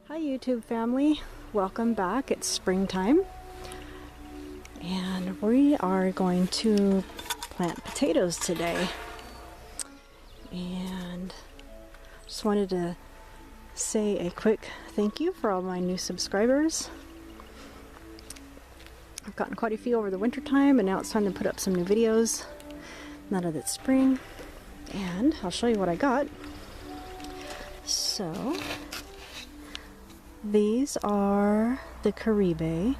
Hi YouTube family, welcome back. It's springtime and we are going to plant potatoes today, and just wanted to say a quick thank you for all my new subscribers. I've gotten quite a few over the winter time, and now it's time to put up some new videos now that it's spring, and I'll show you what I got. So these are the Caribe.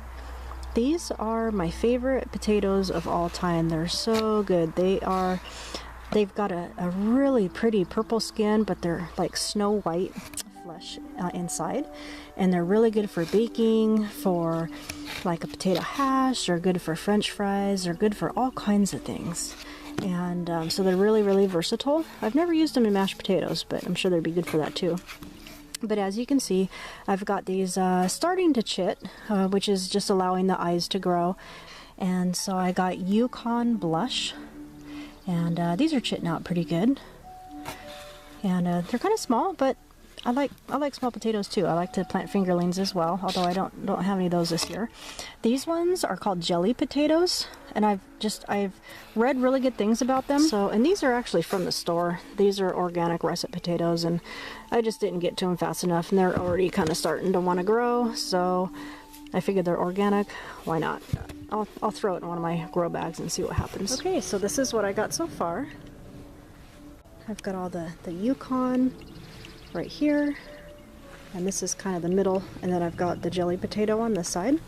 These are my favorite potatoes of all time. They're so good. They've got a really pretty purple skin, but they're like snow white flesh inside, and they're really good for baking, for like a potato hash, or good for French fries, or good for all kinds of things. And so they're really versatile. I've never used them in mashed potatoes, but I'm sure they'd be good for that too. But as you can see, I've got these starting to chit, which is just allowing the eyes to grow. And so I got Yukon Blush, and these are chitting out pretty good. And they're kind of small, but I like small potatoes too. I like to plant fingerlings as well, although I don't have any of those this year. These ones are called jelly potatoes, and I've read really good things about them. So, and these are actually from the store. These are organic russet potatoes, and I just didn't get to them fast enough, and they're already kind of starting to want to grow. So I figured they're organic. Why not? I'll throw it in one of my grow bags and see what happens. Okay, so this is what I got so far. I've got all the Yukon right here, and this is kind of the middle, and then I've got the jelly potato on this side,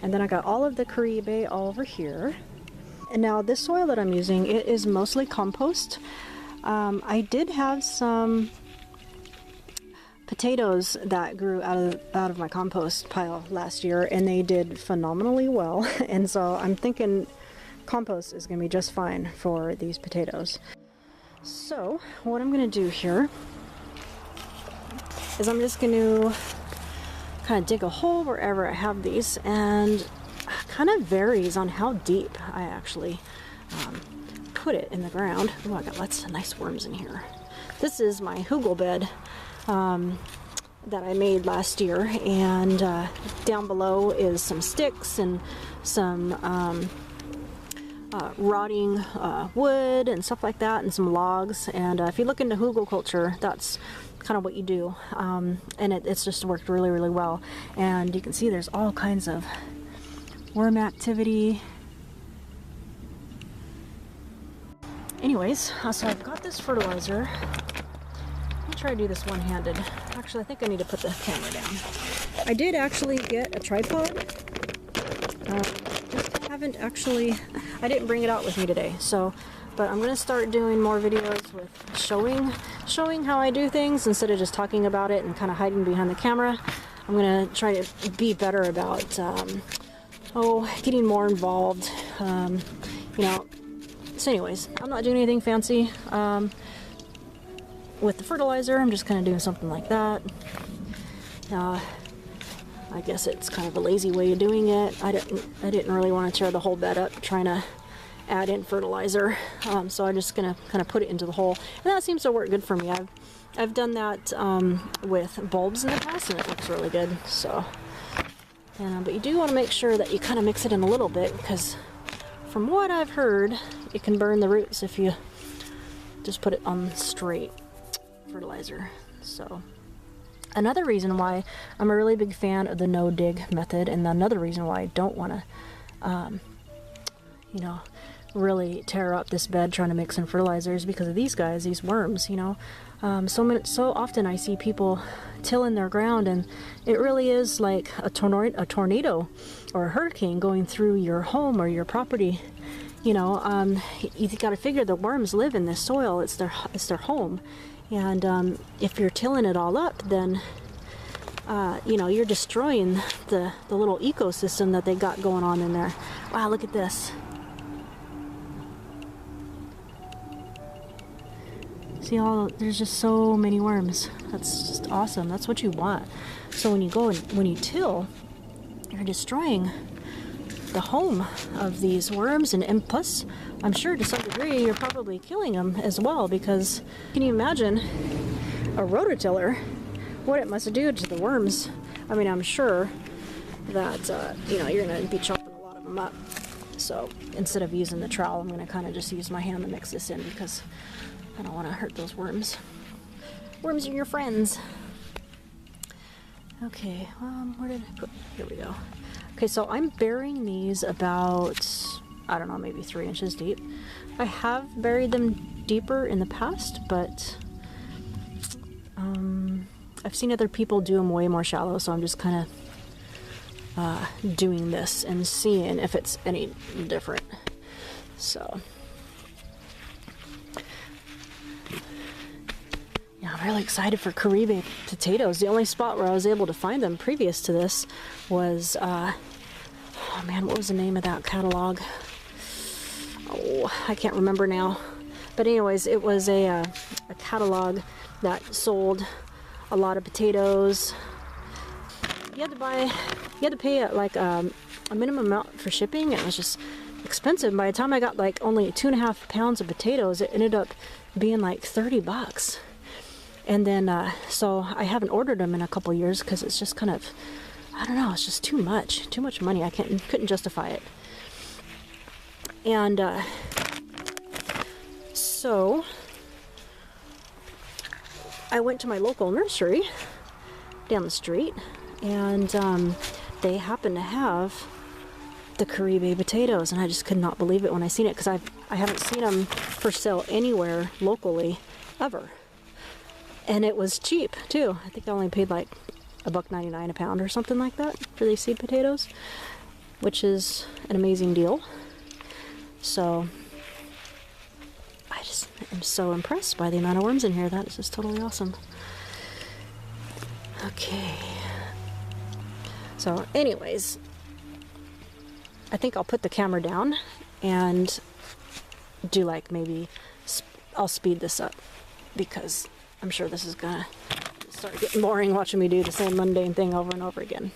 and then I got all of the Caribe all over here. And now this soil that I'm using, it is mostly compost. I did have some potatoes that grew out of my compost pile last year, and they did phenomenally well, and so I'm thinking compost is going to be just fine for these potatoes. So what I'm going to do here is I'm just going to kind of dig a hole wherever I have these, and it kind of varies on how deep I actually put it in the ground. Oh, I got lots of nice worms in here. This is my hugel bed that I made last year, and down below is some sticks and some rotting wood and stuff like that, and some logs. And if you look into hugel culture, that's kind of what you do, and it's just worked really well. And you can see there's all kinds of worm activity. Anyways, so I've got this fertilizer. Let me try to do this one-handed. Actually, I think I need to put the camera down. I did actually get a tripod. I didn't bring it out with me today, but I'm going to start doing more videos with showing how I do things instead of just talking about it and kind of hiding behind the camera. I'm going to try to be better about getting more involved, you know. So anyways, I'm not doing anything fancy with the fertilizer. I'm just kind of doing something like that. I guess it's kind of a lazy way of doing it. I didn't really want to tear the whole bed up trying to add in fertilizer, so I'm just gonna kind of put it into the hole, and that seems to work good for me. I've done that with bulbs in the past, and it looks really good. So, but you do want to make sure that you kind of mix it in a little bit, because from what I've heard, it can burn the roots if you just put it on straight fertilizer. So another reason why I'm a really big fan of the no-dig method, and another reason why I don't want to you know, really tear up this bed trying to mix in fertilizers, because of these guys, these worms, you know. So often I see people tilling their ground, and it really is like a tornado or a hurricane going through your home or your property. You know, you got to figure the worms live in this soil. It's their home, and if you're tilling it all up, then you know, you're destroying the little ecosystem that they got going on in there. Wow, look at this. See, there's just so many worms. That's just awesome. That's what you want. So when you till, you're destroying the home of these worms, and plus, I'm sure to some degree, you're probably killing them as well, because can you imagine a rototiller what it must do to the worms. I mean, I'm sure that, you know, you're going to be chopping a lot of them up. So instead of using the trowel, I'm going to kind of just use my hand to mix this in because I don't want to hurt those worms. Worms are your friends. Okay, where did I put? Here we go. Okay, so I'm burying these about, I don't know, maybe 3 inches deep. I have buried them deeper in the past, but I've seen other people do them way more shallow, so I'm just kind of doing this and seeing if it's any different. So yeah, I'm really excited for Caribe potatoes. The only spot where I was able to find them previous to this was oh man, what was the name of that catalog? Oh, I can't remember now. But anyways, it was a catalog that sold a lot of potatoes. You had to pay like a minimum amount for shipping, and it was just expensive. By the time I got like only 2.5 pounds of potatoes, it ended up being like 30 bucks. And then, so I haven't ordered them in a couple years because it's just kind of, I don't know, it's just too much money. I couldn't justify it. And so I went to my local nursery down the street, and they happen to have the Caribe potatoes, and I just could not believe it when I seen it, because I haven't seen them for sale anywhere locally ever. And it was cheap too. I think I only paid like $1.99 a pound or something like that for these seed potatoes, which is an amazing deal. So I just am so impressed by the amount of worms in here. That is just totally awesome. Okay. So anyways, I think I'll put the camera down and do like maybe, I'll speed this up because I'm sure this is gonna start getting boring watching me do the same mundane thing over and over again.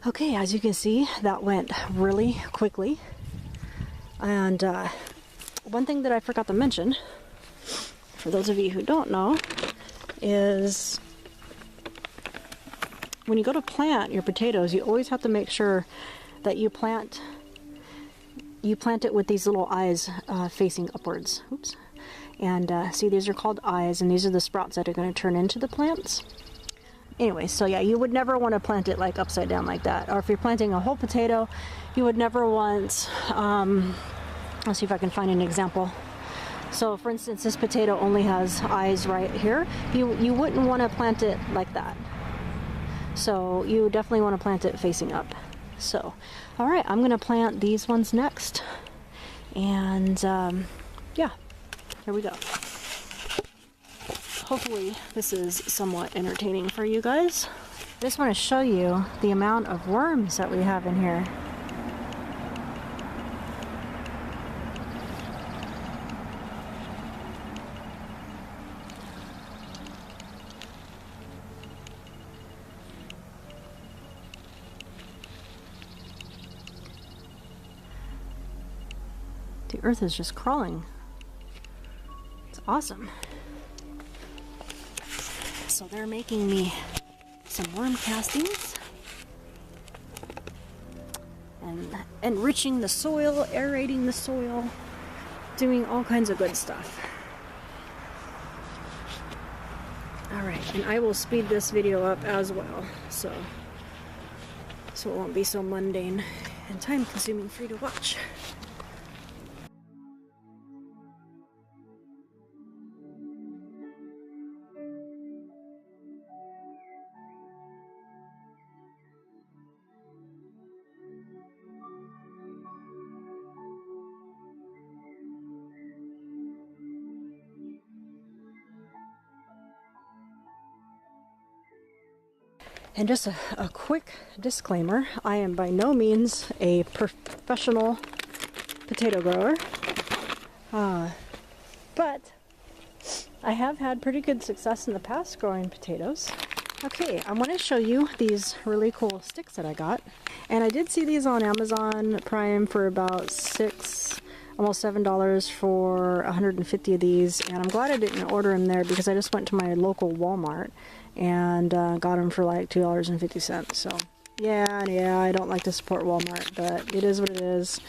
Okay, as you can see, that went really quickly. And one thing that I forgot to mention, for those of you who don't know, is when you go to plant your potatoes, you always have to make sure that you plant it with these little eyes facing upwards. Oops. And see, these are called eyes, and these are the sprouts that are going to turn into the plants. Anyway, so yeah, you would never want to plant it like upside down like that. Or if you're planting a whole potato, you would never want, let's see if I can find an example. So for instance, this potato only has eyes right here. You wouldn't want to plant it like that. So you definitely want to plant it facing up. So, all right, I'm going to plant these ones next. And yeah, here we go. Hopefully this is somewhat entertaining for you guys. I just want to show you the amount of worms that we have in here. The earth is just crawling. It's awesome. So they're making me some worm castings and enriching the soil, aerating the soil, doing all kinds of good stuff. Alright, and I will speed this video up as well, so it won't be so mundane and time consuming for you to watch. And just a quick disclaimer, I am by no means a professional potato grower, but I have had pretty good success in the past growing potatoes. Okay, I want to show you these really cool sticks that I got. And I did see these on Amazon Prime for about almost $7 for 150 of these. And I'm glad I didn't order them there because I just went to my local Walmart and got them for like $2.50. So yeah, I don't like to support Walmart, but it is what it is.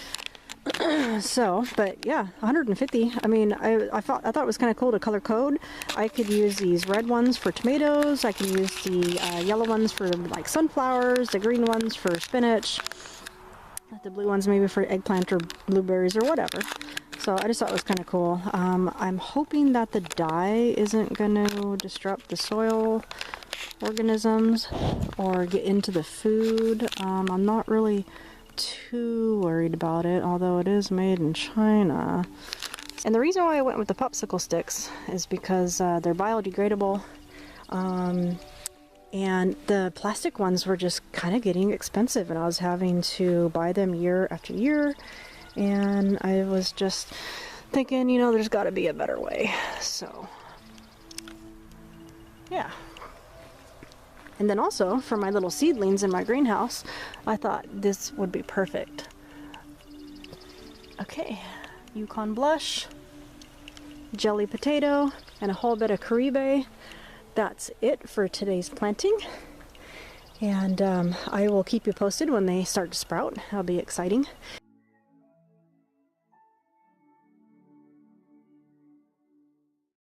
So, but yeah, 150. I mean, I thought it was kind of cool to color code. I could use these red ones for tomatoes. I can use the yellow ones for like sunflowers, the green ones for spinach, the blue ones maybe for eggplant or blueberries or whatever. So I just thought it was kind of cool. I'm hoping that the dye isn't going to disrupt the soil organisms or get into the food. I'm not really too worried about it, although it is made in China. And the reason why I went with the popsicle sticks is because they're biodegradable, and the plastic ones were just kind of getting expensive, and I was having to buy them year after year, and I was just thinking, you know, there's got to be a better way. So yeah. And then also, for my little seedlings in my greenhouse, I thought this would be perfect. Okay, Yukon Blush, Jelly potato, and a whole bit of Caribe. That's it for today's planting. And I will keep you posted when they start to sprout. That'll be exciting.